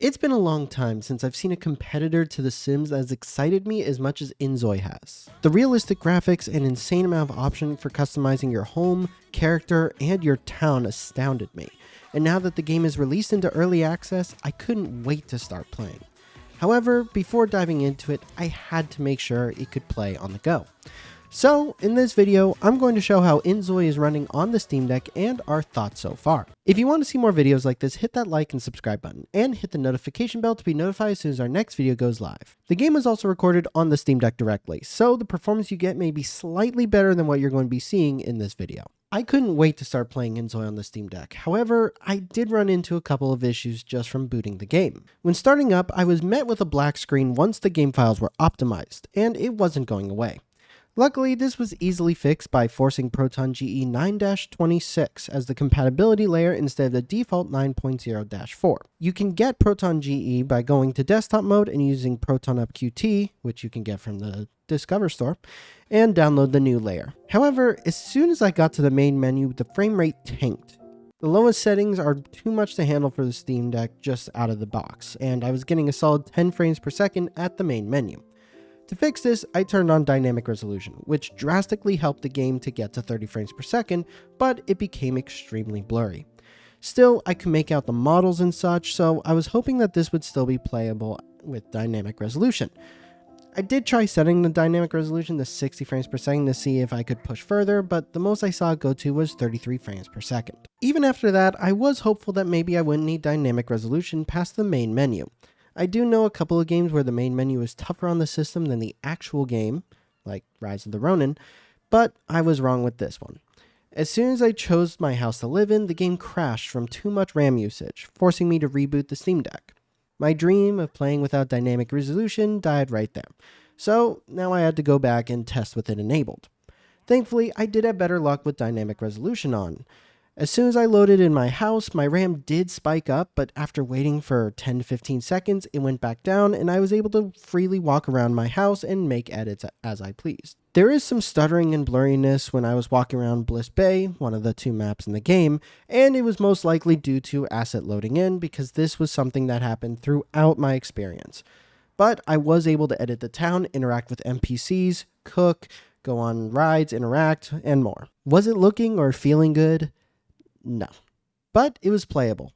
It's been a long time since I've seen a competitor to The Sims that has excited me as much as inZOI has. The realistic graphics and insane amount of options for customizing your home, character, and your town astounded me, and now that the game is released into early access, I couldn't wait to start playing. However, before diving into it, I had to make sure it could play on the go. So, in this video, I'm going to show how inZOI is running on the Steam Deck and our thoughts so far. If you want to see more videos like this, hit that like and subscribe button, and hit the notification bell to be notified as soon as our next video goes live. The game was also recorded on the Steam Deck directly, so the performance you get may be slightly better than what you're going to be seeing in this video. I couldn't wait to start playing inZOI on the Steam Deck, however, I did run into a couple of issues just from booting the game. When starting up, I was met with a black screen once the game files were optimized, and it wasn't going away. Luckily, this was easily fixed by forcing Proton GE 9-26 as the compatibility layer instead of the default 9.0-4. You can get Proton GE by going to desktop mode and using Proton Up QT, which you can get from the Discover store, and download the new layer. However, as soon as I got to the main menu, the frame rate tanked. The lowest settings are too much to handle for the Steam Deck just out of the box, and I was getting a solid 10 frames per second at the main menu. To fix this, I turned on dynamic resolution, which drastically helped the game to get to 30 frames per second, but it became extremely blurry. Still, I could make out the models and such, so I was hoping that this would still be playable with dynamic resolution. I did try setting the dynamic resolution to 60 frames per second to see if I could push further, but the most I saw it go to was 33 frames per second. Even after that, I was hopeful that maybe I wouldn't need dynamic resolution past the main menu. I do know a couple of games where the main menu is tougher on the system than the actual game, like Rise of the Ronin, but I was wrong with this one. As soon as I chose my house to live in, the game crashed from too much RAM usage, forcing me to reboot the Steam Deck. My dream of playing without dynamic resolution died right there, so now I had to go back and test with it enabled. Thankfully, I did have better luck with dynamic resolution on. As soon as I loaded in my house, my RAM did spike up, but after waiting for 10 to 15 seconds, it went back down and I was able to freely walk around my house and make edits as I pleased. There is some stuttering and blurriness when I was walking around Bliss Bay, one of the two maps in the game, and it was most likely due to asset loading in because this was something that happened throughout my experience. But I was able to edit the town, interact with NPCs, cook, go on rides, interact, and more. Was it looking or feeling good? No, but it was playable,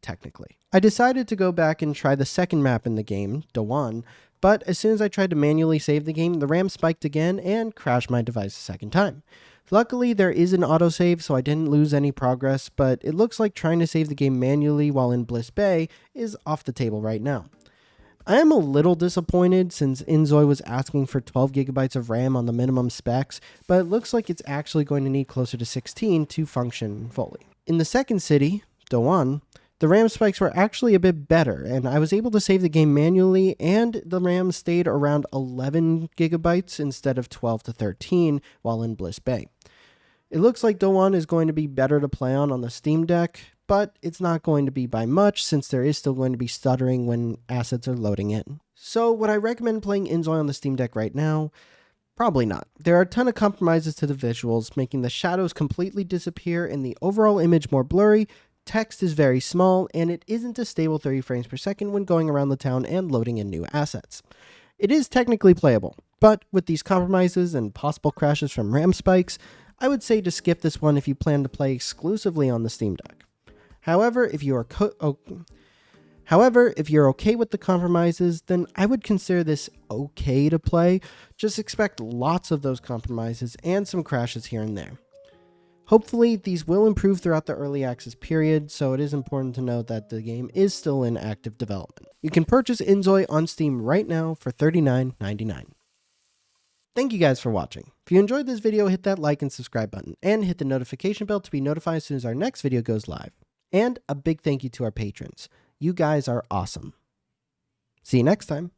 technically. I decided to go back and try the second map in the game, Dawan, but as soon as I tried to manually save the game, the RAM spiked again and crashed my device a second time. Luckily, there is an autosave, so I didn't lose any progress, but it looks like trying to save the game manually while in Bliss Bay is off the table right now. I am a little disappointed since inZOI was asking for 12 gigabytes of RAM on the minimum specs, but it looks like it's actually going to need closer to 16 to function fully. In the second city, Dawan, the RAM spikes were actually a bit better, and I was able to save the game manually, and the RAM stayed around 11 gigabytes instead of 12 to 13 while in Bliss Bay. It looks like Dawan is going to be better to play on the Steam Deck, but it's not going to be by much since there is still going to be stuttering when assets are loading in. So would I recommend playing inZOI on the Steam Deck right now? Probably not. There are a ton of compromises to the visuals, making the shadows completely disappear and the overall image more blurry, text is very small, and it isn't a stable 30 frames per second when going around the town and loading in new assets. It is technically playable, but with these compromises and possible crashes from RAM spikes, I would say to skip this one if you plan to play exclusively on the Steam Deck. However, if you are if you're okay with the compromises, then I would consider this okay to play. Just expect lots of those compromises and some crashes here and there. Hopefully, these will improve throughout the early access period, so it is important to note that the game is still in active development. You can purchase inZOI on Steam right now for $39.99. Thank you guys for watching. If you enjoyed this video, hit that like and subscribe button, and hit the notification bell to be notified as soon as our next video goes live. And a big thank you to our patrons. You guys are awesome. See you next time.